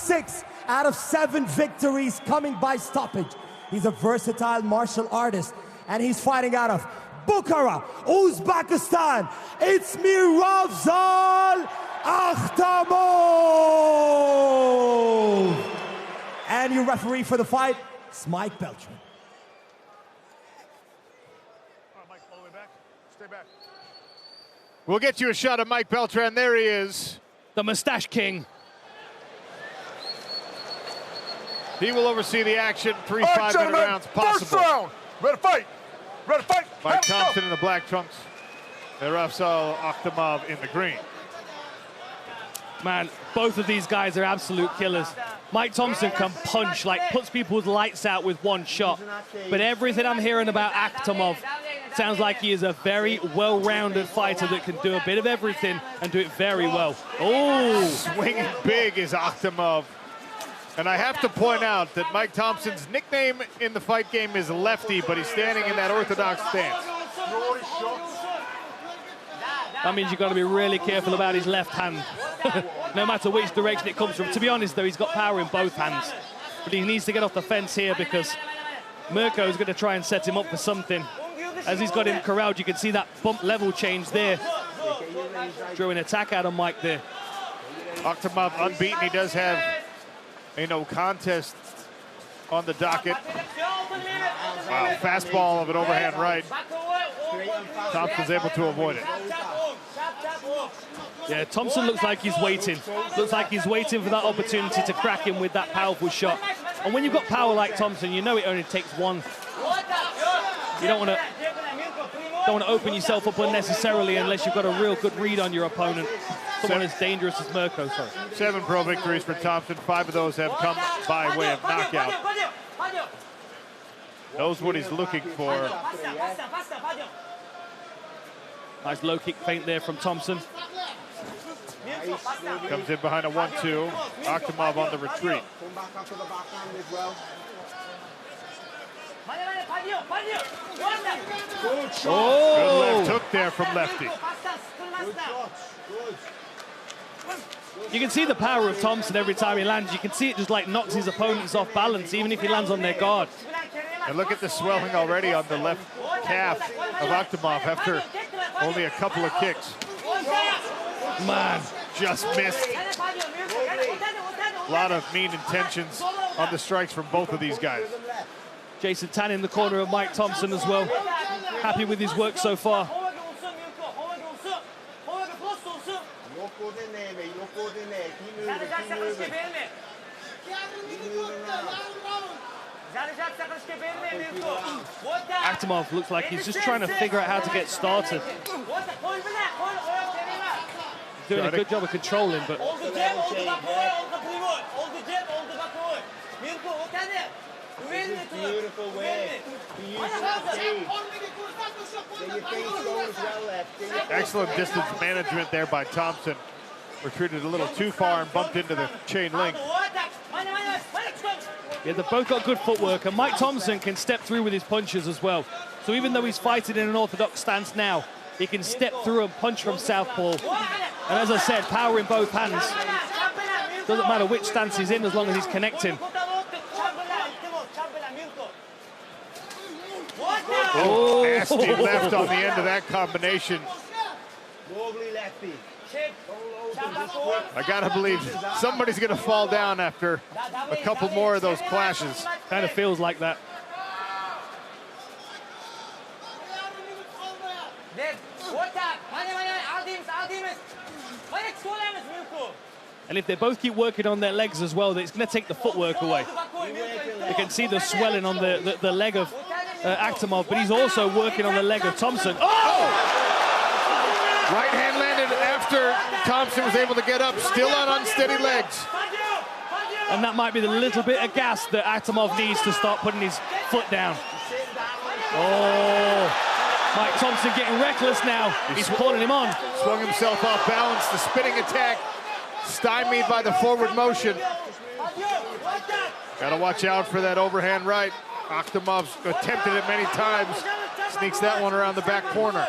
6 out of 7 victories coming by stoppage. He's a versatile martial artist, and he's fighting out of Bukhara, Uzbekistan. It's Mirafzal Ahtamov. And your referee for the fight, it's Mike Beltran. Mike, all the way back. Stay back. We'll get you a shot of Mike Beltran. There he is. The Mustache King. He will oversee the action. 3 5-minute rounds possible. First round. Ready to fight. Ready to fight. Mike Thompson in the black trunks. Mirafzal Ahtamov in the green. Man, both of these guys are absolute killers. Mike Thompson can punch, like puts people's lights out with one shot. But everything I'm hearing about Ahtamov sounds like he is a very well-rounded fighter that can do a bit of everything and do it very well. Oh! Swinging big is Ahtamov. And I have to point out that Mike Thompson's nickname in the fight game is Lefty, but he's standing in that orthodox stance. That means you've got to be really careful about his left hand, no matter which direction it comes from. To be honest, though, he's got power in both hands. But he needs to get off the fence here because Mirko is going to try and set him up for something. As he's got him corralled, you can see that bump level change there. Drew an attack out of Mike there. Ahtamov unbeaten. He does have a no contest on the docket. Wow, fastball of an overhand right. Thompson's able to avoid it. Yeah, Thompson looks like he's waiting. Looks like he's waiting for that opportunity to crack him with that powerful shot. And when you've got power like Thompson, you know it only takes one. You don't want to open yourself up unnecessarily unless you've got a real good read on your opponent. Someone as dangerous as Mirko, sorry. 7 pro victories for Thompson. 5 of those have come by way of knockout. Knows what he's looking for. Nice low kick feint there from Thompson. Comes in behind a 1-2. Ahtamov on the retreat. Oh! Good left hook there from Lefty. You can see the power of Thompson every time he lands. You can see it just like knocks his opponents off balance, even if he lands on their guard. And look at the swelling already on the left calf of Ahtamov after only a couple of kicks. Man, just missed. A lot of mean intentions on the strikes from both of these guys. Jason Tan in the corner of Mike Thompson as well. Happy with his work so far. Ahtamov looks like he's just trying to figure out how to get started. He's doing a good job of controlling, but... Beautiful way. Excellent distance management there by Thompson. Retreated a little too far and bumped into the chain link. Yeah, they've both got good footwork, and Mike Thompson can step through with his punches as well. So even though he's fighting in an orthodox stance now, he can step through and punch from southpaw. And as I said, power in both hands. Doesn't matter which stance he's in as long as he's connecting. Oh, nasty left on the end of that combination. I gotta believe somebody's gonna fall down after a couple more of those clashes. Kind of feels like that. And if they both keep working on their legs as well, it's going to take the footwork away. You can see the swelling on the leg of Ahtamov, but he's also working on the leg of Thompson. Oh! Right hand landed after Thompson was able to get up, still on unsteady legs. And that might be the little bit of gas that Ahtamov needs to start putting his foot down. Oh! Mike Thompson getting reckless now. He's calling him on. Swung himself off balance, the spinning attack. Stymied by the forward motion. Gotta watch out for that overhand right. Ahtamov's attempted it many times. Sneaks that one around the back corner.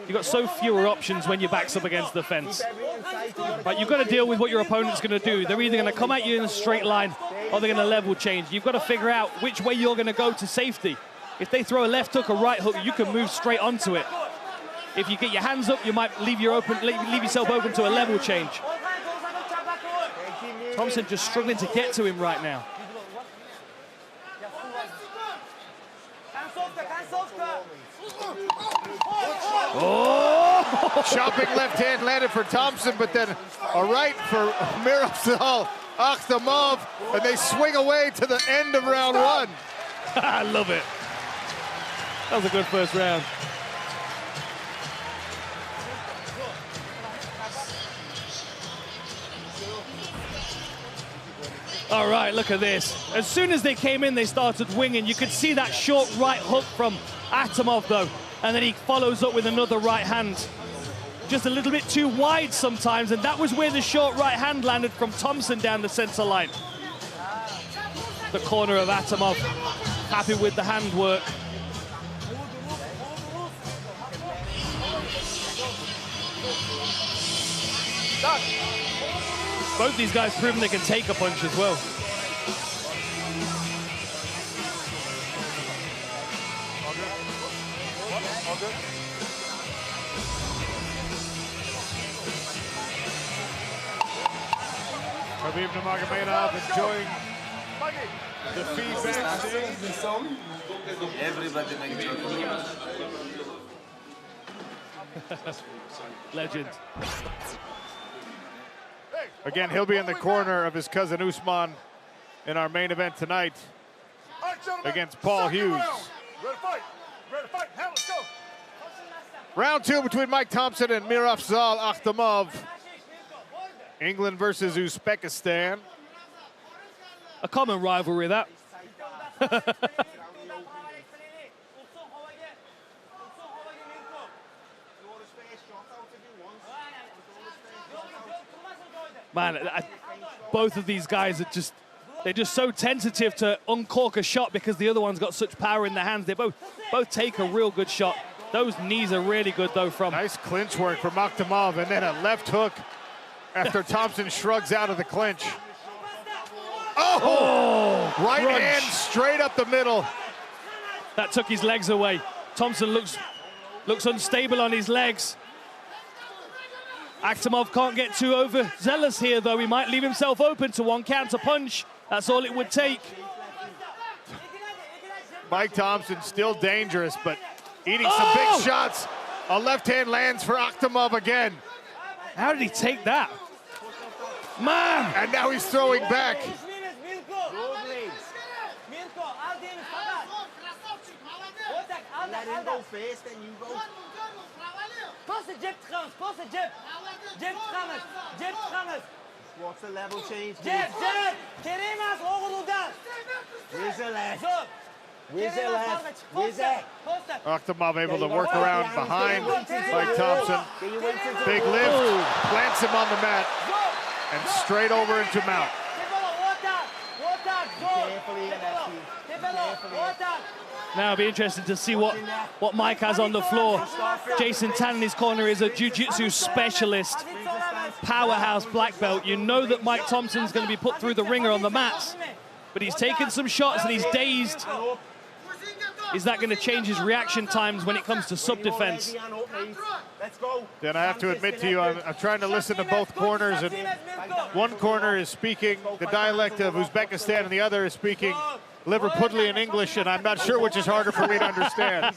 You've got so fewer options when your back's up against the fence. But you've got to deal with what your opponent's going to do. They're either going to come at you in a straight line or they're going to level change. You've got to figure out which way you're going to go to safety. If they throw a left hook or right hook, you can move straight onto it. If you get your hands up, you might leave yourself open to a level change. Thompson just struggling to get to him right now. Oh! Chopping left hand landed for Thompson, but then a right for Mirafzal Ahtamov, and they swing away to the end of round one. I love it. That was a good first round. All right, look at this. As soon as they came in, they started winging. You could see that short right hook from Ahtamov, though, and then he follows up with another right hand. Just a little bit too wide sometimes, and that was where the short right hand landed from Thompson down the center line. The corner of Ahtamov, happy with the hand work. Both these guys proven they can take a punch as well. Khabib Nurmagomedov enjoying the feedback. Everybody makes jokes. Legend. Again, he'll be in the corner of his cousin Usman in our main event tonight against Paul Hughes. Ready to fight. Ready to fight. Now let's go. Round two between Mike Thompson and Mirafzal Ahtamov. England versus Uzbekistan. A common rivalry, that. Man, both of these guys are they're just so tentative to uncork a shot because the other one's got such power in their hands. They both take a real good shot. Those knees are really good, though, from... Nice clinch work from Ahtamov, and then a left hook after Thompson shrugs out of the clinch. Oh! Right crunch. hand straight up the middle. That took his legs away. Thompson looks unstable on his legs. Ahtamov can't get too overzealous here, though. He might leave himself open to one counter punch. That's all it would take. Mike Thompson still dangerous, but eating some big shots. A left hand lands for Ahtamov again. How did he take that? Man! And now he's throwing back. Let him go first, then you go. What's the level change? Where's the left? Where's the left? Where's that? Ahtamov able to work around behind Mike Thompson. Big lift, plants him on the mat, and straight over into mount. Now it'll be interesting to see what Mike has on the floor. Jason Tan in his corner is a jiu-jitsu specialist, powerhouse black belt. You know that Mike Thompson's going to be put through the ringer on the mats, but he's taken some shots and he's dazed. Is that going to change his reaction times when it comes to sub-defense? Then I have to admit to you, I'm trying to listen to both corners, and one corner is speaking the dialect of Uzbekistan and the other is speaking Liverpudlian English, and I'm not sure which is harder for me to understand.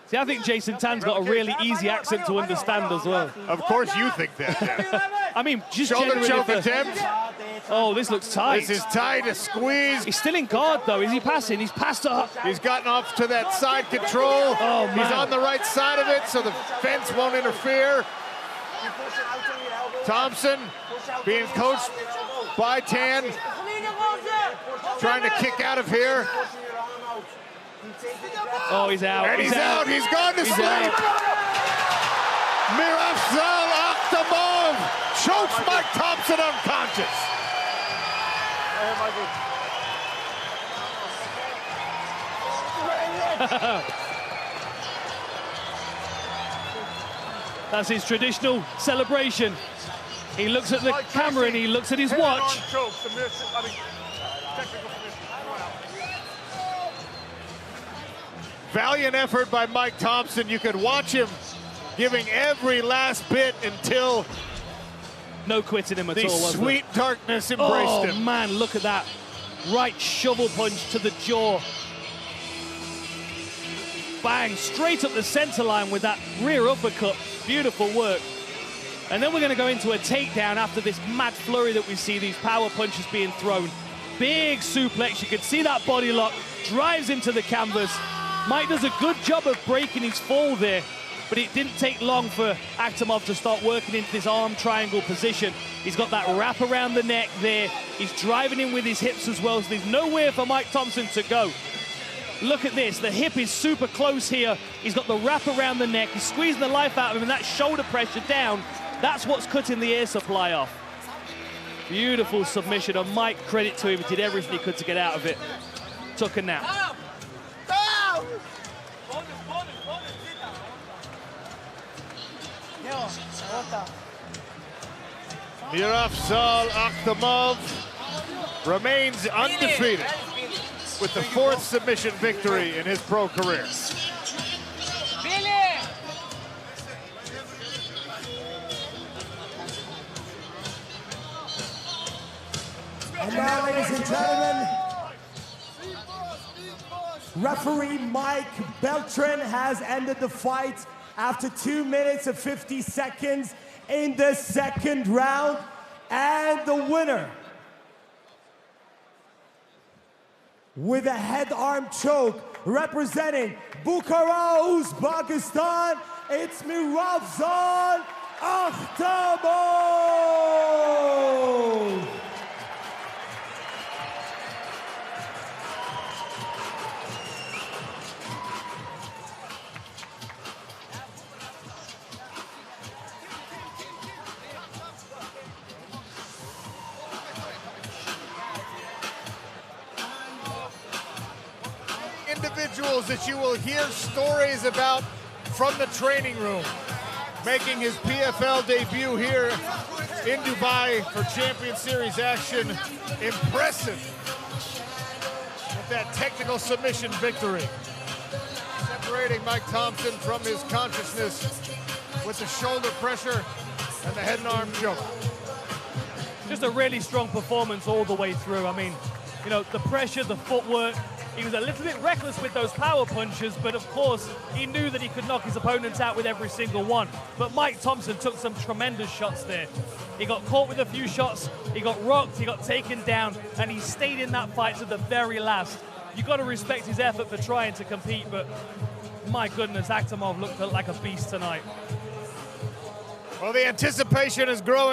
See, I think Jason Tan's got a really easy accent to understand as well. Of course you think that, Dan. I mean, just Shoulder generally choke for... attempt. Oh, this looks tight. This is tight, a squeeze. He's still in guard, though. Is he passing? He's passed up. He's gotten off to that side control. Oh, man. He's on the right side of it, so the fence won't interfere. Thompson being coached by Tan, trying to kick out of here. Oh, he's out. And he's out. He's gone to sleep. Mirafzal Ahtamov chokes Mike Thompson unconscious. That's his traditional celebration. He looks at the camera and he looks at his watch. Valiant effort by Mike Thompson. You could watch him giving every last bit until no quitting him at all, the was sweet darkness embraced him. Oh man, look at that. Right shovel punch to the jaw. Bang, straight up the center line with that rear uppercut. Beautiful work. And then we're going to go into a takedown after this mad flurry that we see, these power punches being thrown. Big suplex, you can see that body lock, drives him to the canvas. Mike does a good job of breaking his fall there, but it didn't take long for Ahtamov to start working into this arm triangle position. He's got that wrap around the neck there. He's driving in with his hips as well, so there's nowhere for Mike Thompson to go. Look at this, the hip is super close here. He's got the wrap around the neck. He's squeezing the life out of him, and that shoulder pressure down, that's what's cutting the air supply off. Beautiful submission, and Mike, credit to him, he did everything he could to get out of it. Took a nap. Mirafzal Ahtamov remains undefeated with the fourth submission victory in his pro career. And now, ladies and gentlemen, referee Mike Beltran has ended the fight after 2 minutes and 50 seconds in the second round. And the winner, with a head-arm choke, representing Bukhara, Uzbekistan, it's Mirafzal Ahtamov! Individuals that you will hear stories about from the training room, making his PFL debut here in Dubai for Champion Series action. Impressive with that technical submission victory. Separating Mike Thompson from his consciousness with the shoulder pressure and the head and arm choke. Just a really strong performance all the way through. I mean, you know, the pressure, the footwork. He was a little bit reckless with those power punches, but of course, he knew that he could knock his opponents out with every single one. But Mike Thompson took some tremendous shots there. He got caught with a few shots, he got rocked, he got taken down, and he stayed in that fight to the very last. You've got to respect his effort for trying to compete, but my goodness, Ahtamov looked like a beast tonight. Well, the anticipation is growing.